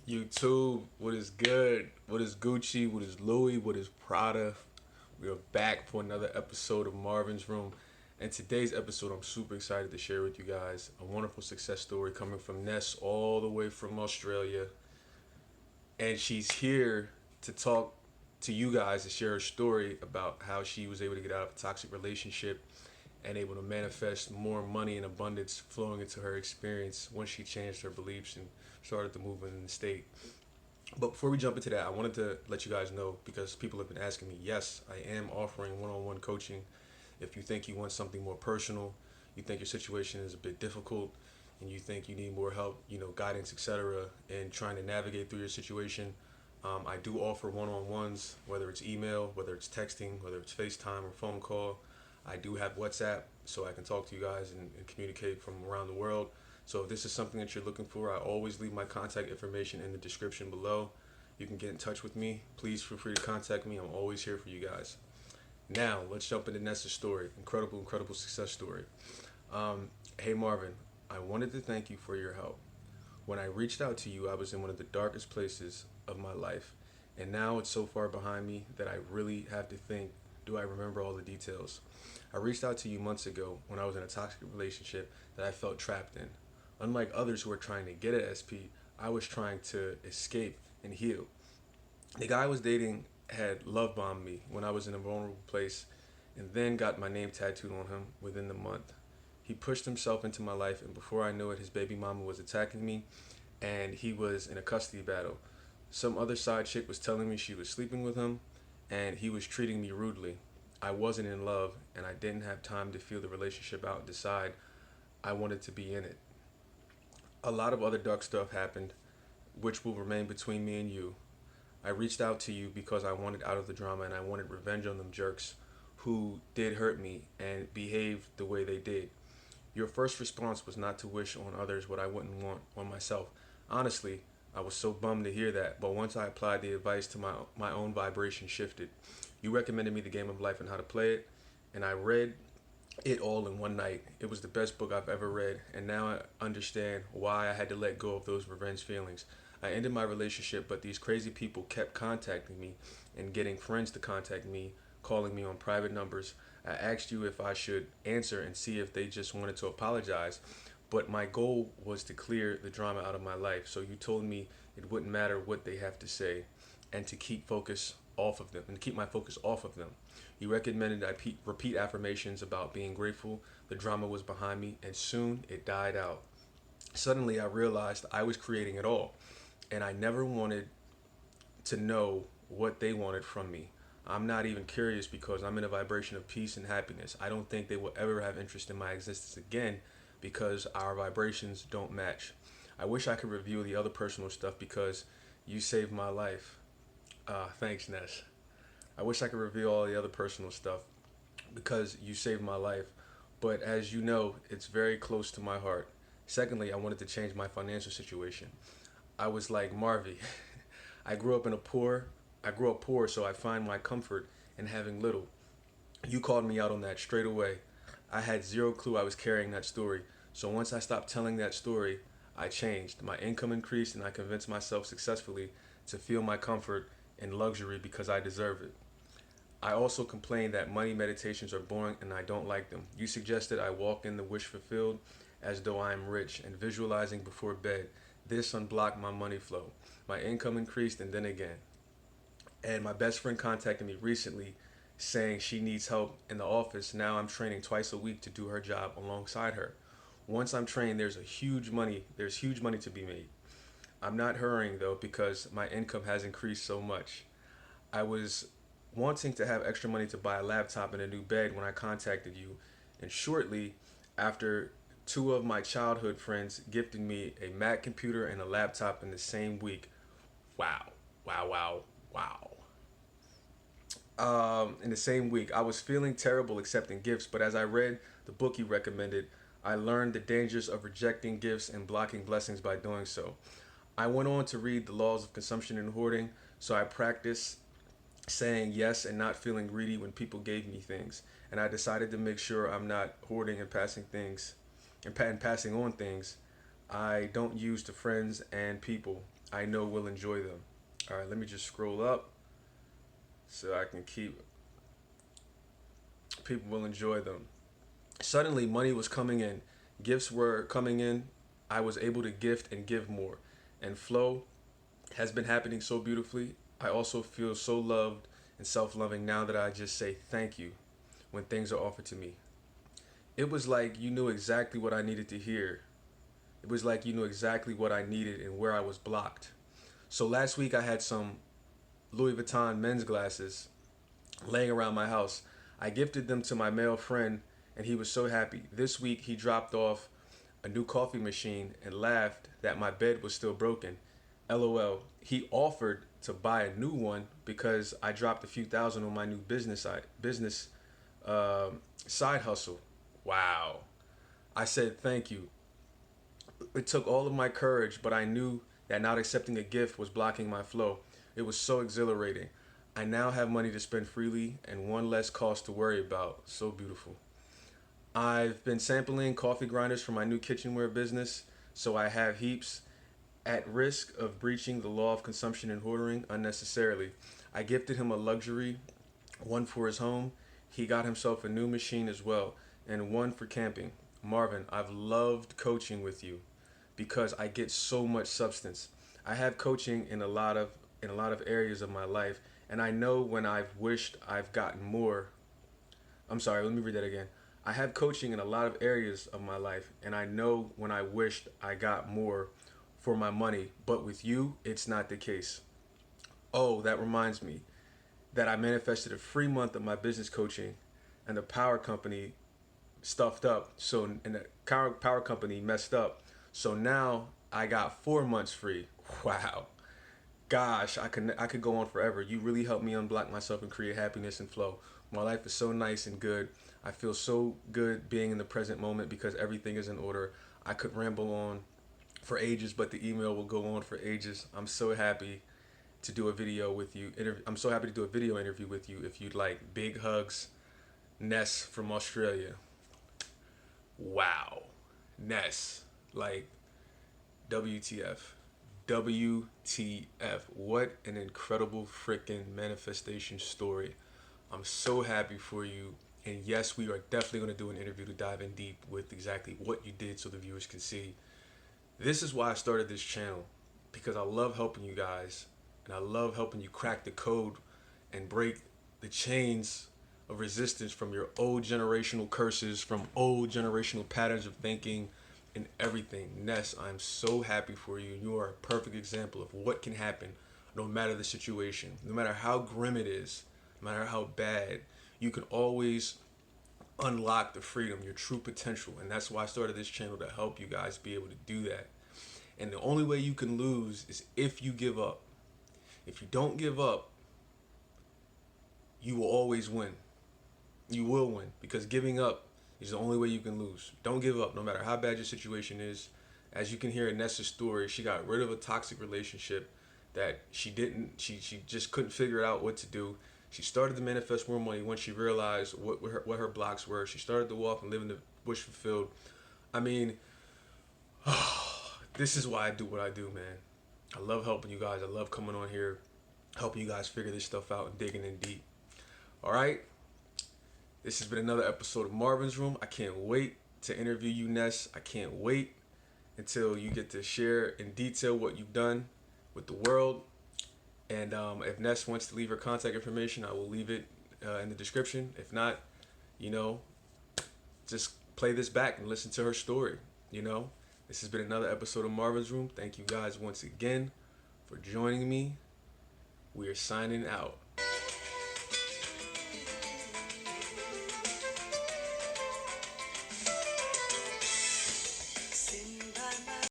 YouTube, what is good? What is Gucci? What is Louis? What is Prada? We are back for another episode of Marvin's Room. And today's episode, I'm super excited to share with you guys a wonderful success story coming from Ness all the way from Australia. And she's here to talk to you guys to share her story about how she was able to get out of a toxic relationship and able to manifest more money and abundance flowing into her experience once she changed her beliefs and started to move in the state. But before we jump into that, I wanted to let you guys know because people have been asking me. Yes, I am offering one-on-one coaching. If you think you want something more personal, you think your situation is a bit difficult, and you think you need more help, guidance, etc., in trying to navigate through your situation, I do offer one-on-ones, whether it's email, whether it's texting, whether it's FaceTime or phone call. I do have WhatsApp, so I can talk to you guys and communicate from around the world. So if this is something that you're looking for, I always leave my contact information in the description below. You can get in touch with me. Please feel free to contact me. I'm always here for you guys. Now, let's jump into Nessa's story. Incredible, incredible success story. Hey Marvin, I wanted to thank you for your help. When I reached out to you, I was in one of the darkest places of my life, and now it's so far behind me that I really have to think, do I remember all the details? I reached out to you months ago when I was in a toxic relationship that I felt trapped in. Unlike others who are trying to get at SP, I was trying to escape and heal. The guy I was dating had love bombed me when I was in a vulnerable place and then got my name tattooed on him within the month. He pushed himself into my life, and before I knew it, his baby mama was attacking me and he was in a custody battle. Some other side chick was telling me she was sleeping with him and he was treating me rudely. I wasn't in love and I didn't have time to feel the relationship out and decide I wanted to be in it. A lot of other dark stuff happened, which will remain between me and you. I reached out to you because I wanted out of the drama and I wanted revenge on them jerks who did hurt me and behaved the way they did. Your first response was not to wish on others what I wouldn't want on myself. Honestly, I was so bummed to hear that, but once I applied the advice to my own vibration shifted. You recommended me the game of life and how to play it, and I read it all in one night. It was the best book I've ever read, and now I understand why I had to let go of those revenge feelings. I ended my relationship, but these crazy people kept contacting me and getting friends to contact me, calling me on private numbers. I asked you if I should answer and see if they just wanted to apologize, but my goal was to clear the drama out of my life. So you told me it wouldn't matter what they have to say and to keep focus off of them and keep my focus off of them. You recommended I repeat affirmations about being grateful. The drama was behind me, and soon it died out. Suddenly, I realized I was creating it all, and I never wanted to know what they wanted from me. I'm not even curious because I'm in a vibration of peace and happiness. I don't think they will ever have interest in my existence again because our vibrations don't match. I wish I could reveal the other personal stuff because you saved my life. Thanks, Ness. I wish I could reveal all the other personal stuff because you saved my life. But as you know, it's very close to my heart. Secondly, I wanted to change my financial situation. I was like Marvy. I grew up in a poor. I grew up poor, so I find my comfort in having little. You called me out on that straight away. I had zero clue I was carrying that story. So once I stopped telling that story, I changed. My income increased, and I convinced myself successfully to feel my comfort in luxury because I deserve it. I also complained that money meditations are boring and I don't like them. You suggested I walk in the wish fulfilled as though I am rich and visualizing before bed. This unblocked my money flow. My income increased and then again. And my best friend contacted me recently saying she needs help in the office. Now I'm training twice a week to do her job alongside her. Once I'm trained, there's huge money to be made. I'm not hurrying though because my income has increased so much. I was wanting to have extra money to buy a laptop and a new bed when I contacted you, and shortly after, two of my childhood friends gifted me a Mac computer and a laptop in the same week. Wow, wow, wow, wow. In the same week, I was feeling terrible accepting gifts, but as I read the book you recommended, I learned the dangers of rejecting gifts and blocking blessings by doing so. I went on to read the laws of consumption and hoarding, so I practiced saying yes and not feeling greedy when people gave me things. And I decided to make sure I'm not hoarding and passing things and passing on things I don't use to friends and people. I know will enjoy them. All right, let me just scroll up so I can keep people will enjoy them. Suddenly, money was coming in, gifts were coming in. I was able to gift and give more, and flow has been happening so beautifully. I also feel so loved and self-loving now that I just say thank you when things are offered to me. It was like you knew exactly what I needed to hear. It was like you knew exactly what I needed and where I was blocked. So last week I had some Louis Vuitton men's glasses laying around my house. I gifted them to my male friend and he was so happy. This week he dropped off a new coffee machine and laughed that my bed was still broken. LOL. He offered to buy a new one because I dropped a few thousand on my new business side hustle. Wow. I said thank you. It took all of my courage, but I knew that not accepting a gift was blocking my flow. It was so exhilarating. I now have money to spend freely and one less cost to worry about. So beautiful. I've been sampling coffee grinders for my new kitchenware business, so I have heaps at risk of breaching the law of consumption and hoarding unnecessarily. I gifted him a luxury one for his home. He got himself a new machine as well, and one for camping. Marvin, I've loved coaching with you because I get so much substance. I have coaching in a lot of areas of my life, and I know when I've wished I've gotten more. I'm sorry, let me read that again. I have coaching in a lot of areas of my life, and I know when I wished I got more for my money, but with you, it's not the case. Oh, that reminds me that I manifested a free month of my business coaching, and the power company stuffed up. So, and the power company messed up. So now I got 4 months free. Wow. Gosh, I could go on forever. You really helped me unblock myself and create happiness and flow. My life is so nice and good. I feel so good being in the present moment because everything is in order. I could ramble on for ages, but the email will go on for ages. I'm so happy to do a video with you. I'm so happy to do a video interview with you if you'd like. Big hugs, Ness from Australia. Wow. Ness. Like, WTF. WTF. What an incredible freaking manifestation story. I'm so happy for you. And yes, we are definitely going to do an interview to dive in deep with exactly what you did so the viewers can see. This is why I started this channel, because I love helping you guys and I love helping you crack the code and break the chains of resistance from your old generational curses, from old generational patterns of thinking and everything. Ness, I'm so happy for you. You are a perfect example of what can happen no matter the situation, no matter how grim it is, no matter how bad. You can always unlock the freedom, your true potential. And that's why I started this channel, to help you guys be able to do that. And the only way you can lose is if you give up. If you don't give up, you will always win. You will win, because giving up is the only way you can lose. Don't give up, no matter how bad your situation is. As you can hear in Nessa's story, she got rid of a toxic relationship that she just couldn't figure out what to do. She started to manifest more money once she realized what her blocks were. She started to walk and live in the bush fulfilled. I mean, this is why I do what I do, man. I love helping you guys. I love coming on here, helping you guys figure this stuff out and digging in deep. All right? This has been another episode of Marvin's Room. I can't wait to interview you, Ness. I can't wait until you get to share in detail what you've done with the world. And if Ness wants to leave her contact information, I will leave it in the description. If not, you know, just play this back and listen to her story. You know, this has been another episode of Marvin's Room. Thank you guys once again for joining me. We are signing out.